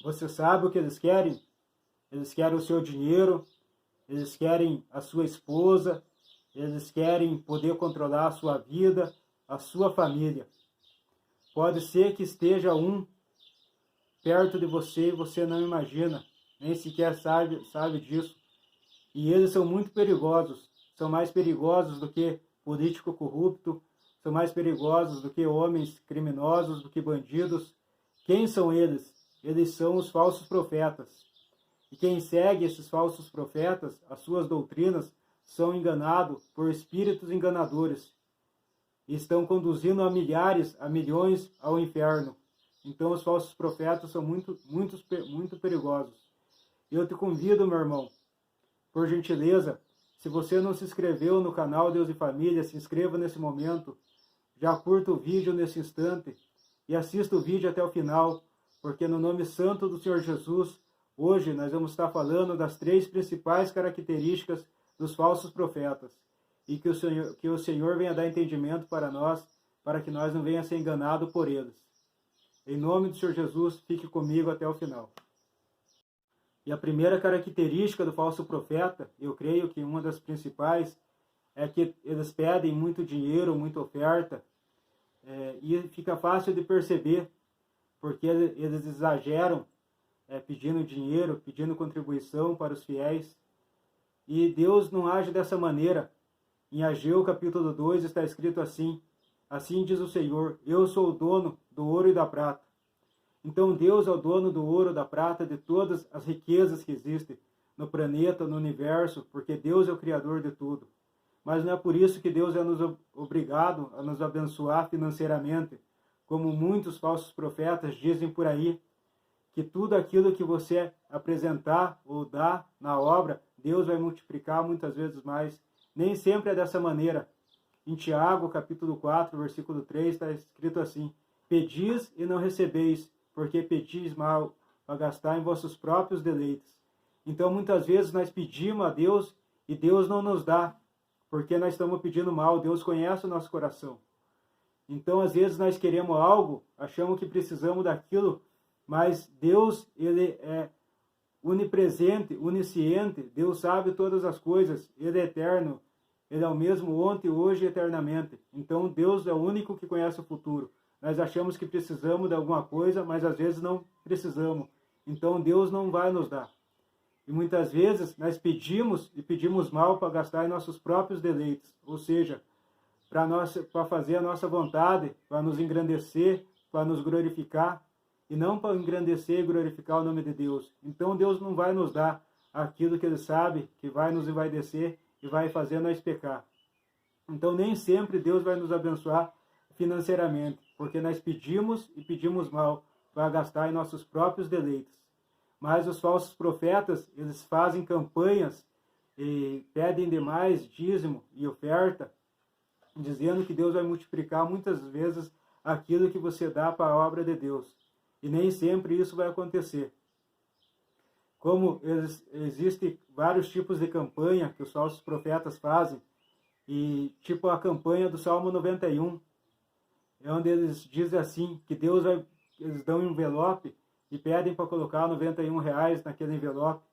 Você sabe o que eles querem? Eles querem o seu dinheiro, eles querem a sua esposa, eles querem poder controlar a sua vida, a sua família. Pode ser que esteja um perto de você e você não imagina, nem sequer sabe disso. E eles são muito perigosos, são mais perigosos do que político corrupto, são mais perigosos do que homens criminosos, do que bandidos. Quem são eles? Eles são os falsos profetas. E quem segue esses falsos profetas, as suas doutrinas, são enganados por espíritos enganadores. E estão conduzindo a milhares, a milhões ao inferno. Então os falsos profetas são muito perigosos. Eu te convido, meu irmão, por gentileza, se você não se inscreveu no canal Deus e Família, se inscreva nesse momento, já curta o vídeo nesse instante e assista o vídeo até o final, porque no nome santo do Senhor Jesus, hoje nós vamos estar falando das 3 principais características dos falsos profetas e que o Senhor venha dar entendimento para nós, para que nós não venhamos ser enganados por eles. Em nome do Senhor Jesus, fique comigo até o final. E a primeira característica do falso profeta, eu creio que uma das principais, é que eles pedem muito dinheiro, muita oferta, e fica fácil de perceber, porque eles exageram pedindo dinheiro, pedindo contribuição para os fiéis. E Deus não age dessa maneira. Em Ageu capítulo 2 está escrito assim: assim diz o Senhor, eu sou o dono do ouro e da prata. Então Deus é o dono do ouro, da prata, de todas as riquezas que existem no planeta, no universo, porque Deus é o Criador de tudo. Mas não é por isso que Deus é nos obrigado a nos abençoar financeiramente, como muitos falsos profetas dizem por aí, que tudo aquilo que você apresentar ou dar na obra, Deus vai multiplicar muitas vezes mais. Nem sempre é dessa maneira. Em Tiago, capítulo 4, versículo 3, está escrito assim: pedis e não recebeis, porque pedis mal, para gastar em vossos próprios deleites. Então, muitas vezes, nós pedimos a Deus e Deus não nos dá, porque nós estamos pedindo mal. Deus conhece o nosso coração. Então, às vezes, nós queremos algo, achamos que precisamos daquilo, mas Deus, Ele é onipresente, onisciente, Deus sabe todas as coisas, Ele é eterno, Ele é o mesmo ontem, hoje e eternamente. Então, Deus é o único que conhece o futuro. Nós achamos que precisamos de alguma coisa, mas às vezes não precisamos. Então Deus não vai nos dar. E muitas vezes nós pedimos e pedimos mal para gastar em nossos próprios deleites. Ou seja, para fazer a nossa vontade, para nos engrandecer, para nos glorificar. E não para engrandecer e glorificar o nome de Deus. Então Deus não vai nos dar aquilo que Ele sabe que vai nos envaidecer e vai fazer nós pecar. Então nem sempre Deus vai nos abençoar financeiramente, porque nós pedimos e pedimos mal para gastar em nossos próprios deleites. Mas os falsos profetas, eles fazem campanhas e pedem demais dízimo e oferta, dizendo que Deus vai multiplicar muitas vezes aquilo que você dá para a obra de Deus. E nem sempre isso vai acontecer. Como existem vários tipos de campanha que os falsos profetas fazem, e tipo a campanha do Salmo 91, é onde eles dizem assim, que eles dão um envelope e pedem para colocar R$ 91 naquele envelope.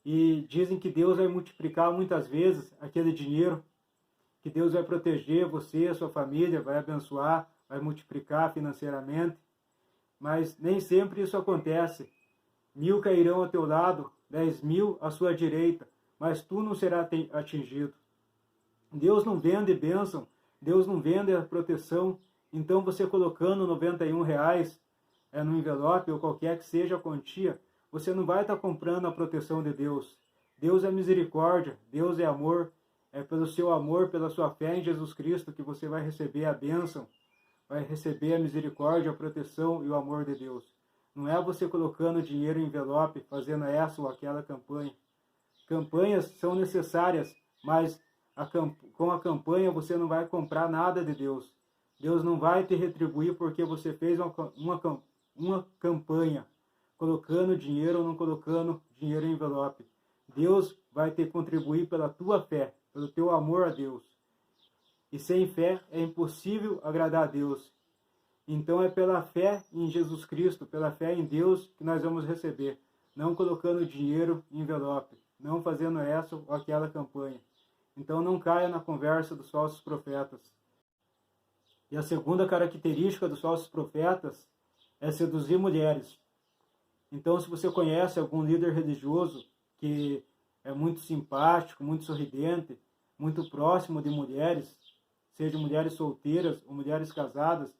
E dizem que Deus vai multiplicar muitas vezes aquele dinheiro, que Deus vai proteger você, a sua família, vai abençoar, vai multiplicar financeiramente. Mas nem sempre isso acontece. 1000 cairão ao teu lado, 10.000 à sua direita, mas tu não serás atingido. Deus não vende bênção, Deus não vende a proteção. Então você colocando R$ 91 no envelope, ou qualquer que seja a quantia, você não vai estar comprando a proteção de Deus. Deus é misericórdia, Deus é amor. É pelo seu amor, pela sua fé em Jesus Cristo que você vai receber a bênção, vai receber a misericórdia, a proteção e o amor de Deus. Não é você colocando dinheiro em envelope, fazendo essa ou aquela campanha. Campanhas são necessárias, mas com a campanha você não vai comprar nada de Deus. Deus não vai te retribuir porque você fez uma campanha, colocando dinheiro ou não colocando dinheiro em envelope. Deus vai te contribuir pela tua fé, pelo teu amor a Deus. E sem fé é impossível agradar a Deus. Então é pela fé em Jesus Cristo, pela fé em Deus que nós vamos receber, não colocando dinheiro em envelope, não fazendo essa ou aquela campanha. Então não caia na conversa dos falsos profetas. E a segunda característica dos falsos profetas é seduzir mulheres. Então, se você conhece algum líder religioso que é muito simpático, muito sorridente, muito próximo de mulheres, seja mulheres solteiras ou mulheres casadas,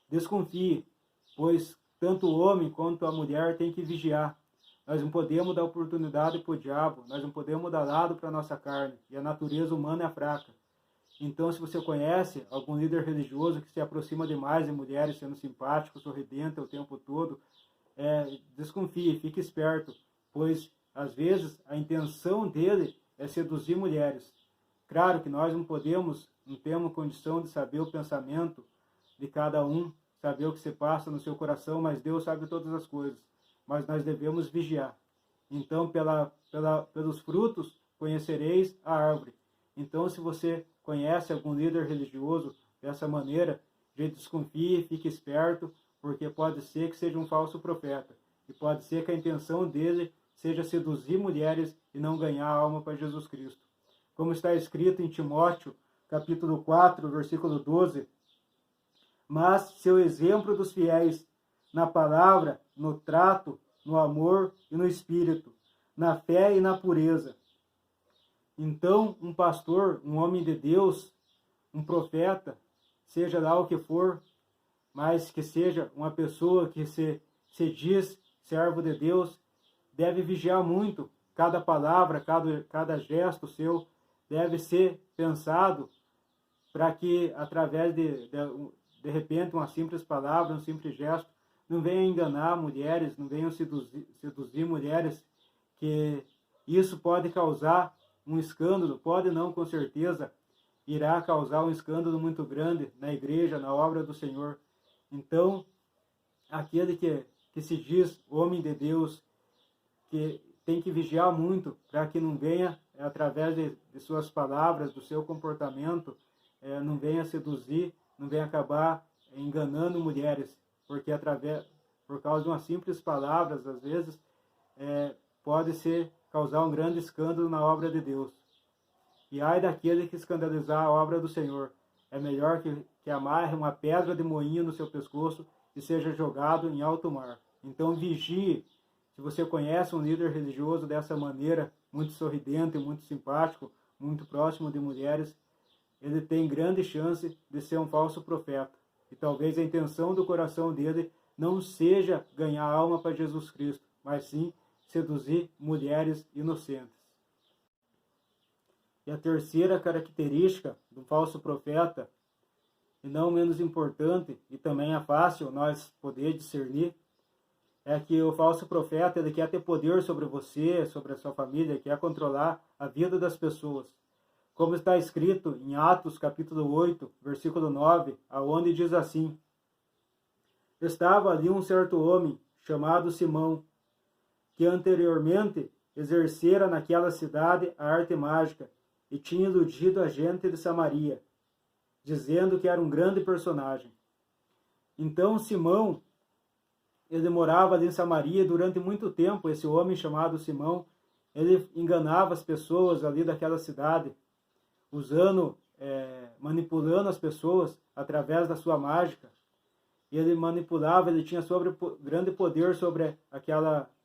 desconfie, pois tanto o homem quanto a mulher tem que vigiar. Nós não podemos dar oportunidade para o diabo, nós não podemos dar lado para a nossa carne, e a natureza humana é fraca. Então, se você conhece algum líder religioso que se aproxima demais de mulheres, sendo simpático, sorridente o tempo todo, desconfie, fique esperto, pois às vezes a intenção dele é seduzir mulheres. Claro que nós não temos condição de saber o pensamento de cada um, saber o que se passa no seu coração, mas Deus sabe todas as coisas. Mas nós devemos vigiar. Então, pelos frutos conhecereis a árvore. Então, se você conhece algum líder religioso dessa maneira, desconfie, fique esperto, porque pode ser que seja um falso profeta. E pode ser que a intenção dele seja seduzir mulheres e não ganhar a alma para Jesus Cristo. Como está escrito em Timóteo, capítulo 4, versículo 12, mas seu exemplo dos fiéis na palavra, no trato, no amor e no espírito, na fé e na pureza. Então, um pastor, um homem de Deus, um profeta, seja lá o que for, mas que seja uma pessoa que se diz servo de Deus, deve vigiar muito. Cada palavra, cada gesto seu deve ser pensado para que, através de repente, uma simples palavra, um simples gesto, não venha enganar mulheres, não venham seduzir mulheres, que isso pode causar um escândalo, pode não, com certeza, irá causar um escândalo muito grande na igreja, na obra do Senhor. Então, aquele que se diz homem de Deus, que tem que vigiar muito para que não venha, através de suas palavras, do seu comportamento, não venha seduzir, não venha acabar enganando mulheres, porque por causa de umas simples palavras, às vezes, pode causar um grande escândalo na obra de Deus. E ai daquele que escandalizar a obra do Senhor. É melhor que amarre uma pedra de moinho no seu pescoço e seja jogado em alto mar. Então vigie. Se você conhece um líder religioso dessa maneira, muito sorridente, muito simpático, muito próximo de mulheres, ele tem grande chance de ser um falso profeta. E talvez a intenção do coração dele não seja ganhar alma para Jesus Cristo, mas sim seduzir mulheres inocentes. E a terceira característica do falso profeta, e não menos importante, e também é fácil nós poder discernir, é que o falso profeta ele quer ter poder sobre você, sobre a sua família, quer controlar a vida das pessoas. Como está escrito em Atos capítulo 8, versículo 9, aonde diz assim: estava ali um certo homem, chamado Simão, que anteriormente exercera naquela cidade a arte mágica e tinha iludido a gente de Samaria, dizendo que era um grande personagem. Então Simão, ele morava ali em Samaria durante muito tempo. Esse homem chamado Simão, ele enganava as pessoas ali daquela cidade, manipulando as pessoas através da sua mágica. Ele manipulava, ele tinha grande poder sobre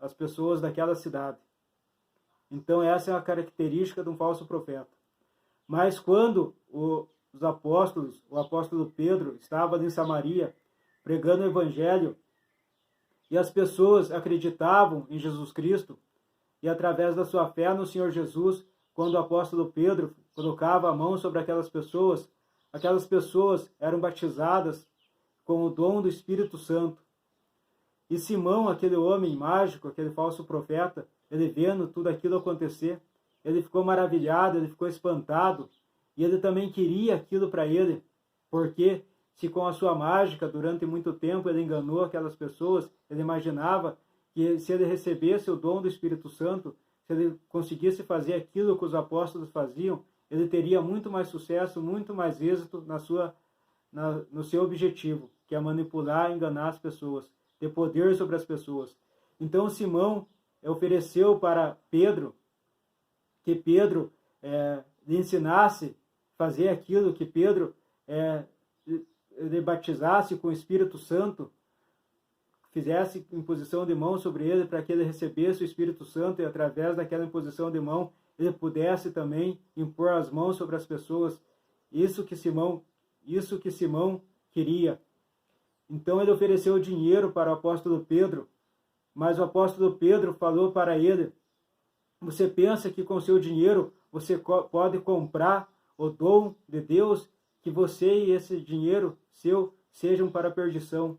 as pessoas daquela cidade. Então essa é a característica de um falso profeta. Mas quando o apóstolo Pedro estava ali em Samaria, pregando o evangelho, e as pessoas acreditavam em Jesus Cristo, e através da sua fé no Senhor Jesus, quando o apóstolo Pedro colocava a mão sobre aquelas pessoas eram batizadas com o dom do Espírito Santo. E Simão, aquele homem mágico, aquele falso profeta, ele vendo tudo aquilo acontecer, ele ficou maravilhado, ele ficou espantado, e ele também queria aquilo para ele, porque se com a sua mágica, durante muito tempo, ele enganou aquelas pessoas, ele imaginava que se ele recebesse o dom do Espírito Santo, se ele conseguisse fazer aquilo que os apóstolos faziam, ele teria muito mais sucesso, muito mais êxito no seu objetivo. que é manipular, enganar as pessoas, ter poder sobre as pessoas. Então Simão ofereceu para Pedro que Pedro lhe ensinasse a fazer aquilo, que Pedro lhe batizasse com o Espírito Santo, fizesse imposição de mão sobre ele para que ele recebesse o Espírito Santo e através daquela imposição de mão ele pudesse também impor as mãos sobre as pessoas. Isso que Simão queria. Então ele ofereceu dinheiro para o apóstolo Pedro, mas o apóstolo Pedro falou para ele: você pensa que com seu dinheiro você pode comprar o dom de Deus, que você e esse dinheiro seu sejam para a perdição.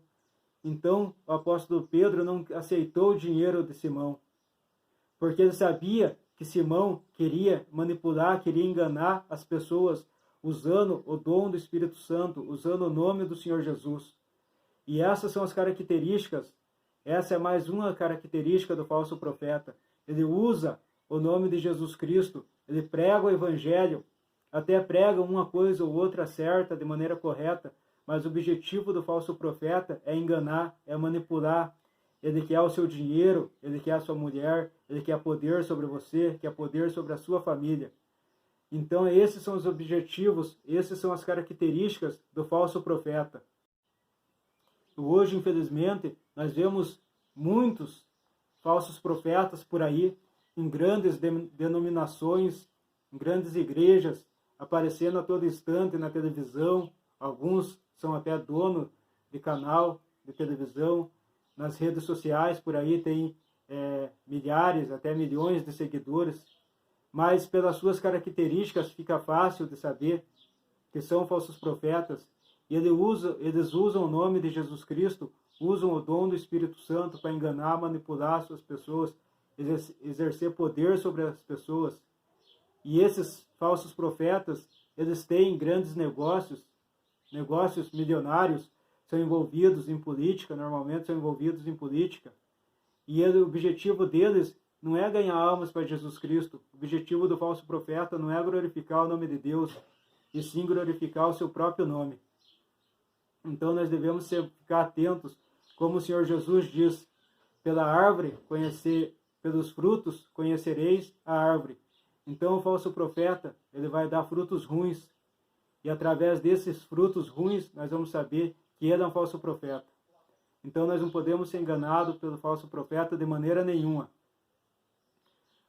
Então o apóstolo Pedro não aceitou o dinheiro de Simão, porque ele sabia que Simão queria manipular, queria enganar as pessoas, usando o dom do Espírito Santo, usando o nome do Senhor Jesus. E essas são as características, essa é mais uma característica do falso profeta. Ele usa o nome de Jesus Cristo, ele prega o Evangelho, até prega uma coisa ou outra certa, de maneira correta, mas o objetivo do falso profeta é enganar, é manipular. Ele quer o seu dinheiro, ele quer a sua mulher, ele quer poder sobre você, quer poder sobre a sua família. Então esses são os objetivos, essas são as características do falso profeta. Hoje, infelizmente, nós vemos muitos falsos profetas por aí, em grandes denominações, em grandes igrejas, aparecendo a todo instante na televisão. Alguns são até dono de canal de televisão. Nas redes sociais, por aí, tem milhares, até milhões de seguidores. Mas pelas suas características fica fácil de saber que são falsos profetas. E eles usam o nome de Jesus Cristo, usam o dom do Espírito Santo para enganar, manipular as pessoas, exercer poder sobre as pessoas. E esses falsos profetas, eles têm grandes negócios milionários, são envolvidos em política, normalmente são envolvidos em política. E o objetivo deles não é ganhar almas para Jesus Cristo. O objetivo do falso profeta não é glorificar o nome de Deus, e sim glorificar o seu próprio nome. Então nós devemos ficar atentos, como o Senhor Jesus diz: pelos frutos conhecereis a árvore. Então o falso profeta, ele vai dar frutos ruins, e através desses frutos ruins nós vamos saber que ele é um falso profeta. Então nós não podemos ser enganados pelo falso profeta de maneira nenhuma.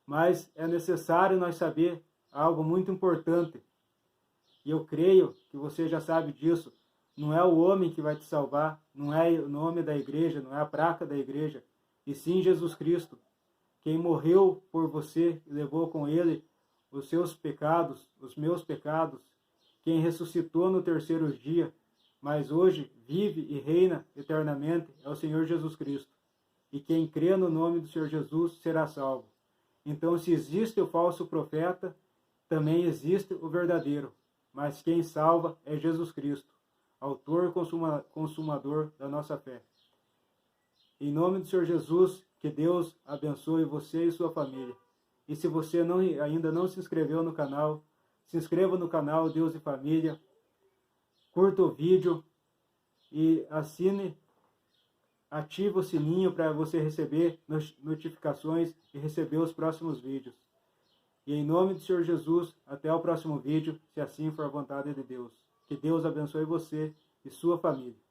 Mas é necessário nós saber algo muito importante, e eu creio que você já sabe disso. Não é o homem que vai te salvar, não é o nome da igreja, não é a placa da igreja, e sim Jesus Cristo, quem morreu por você e levou com ele os seus pecados, os meus pecados, quem ressuscitou no terceiro dia, mas hoje vive e reina eternamente, é o Senhor Jesus Cristo. E quem crê no nome do Senhor Jesus será salvo. Então, se existe o falso profeta, também existe o verdadeiro, mas quem salva é Jesus Cristo, autor e consumador da nossa fé. Em nome do Senhor Jesus, que Deus abençoe você e sua família. E se você ainda não se inscreveu no canal, se inscreva no canal Deus e Família, curta o vídeo e ative o sininho para você receber notificações e receber os próximos vídeos. E em nome do Senhor Jesus, até o próximo vídeo, se assim for a vontade de Deus. Que Deus abençoe você e sua família.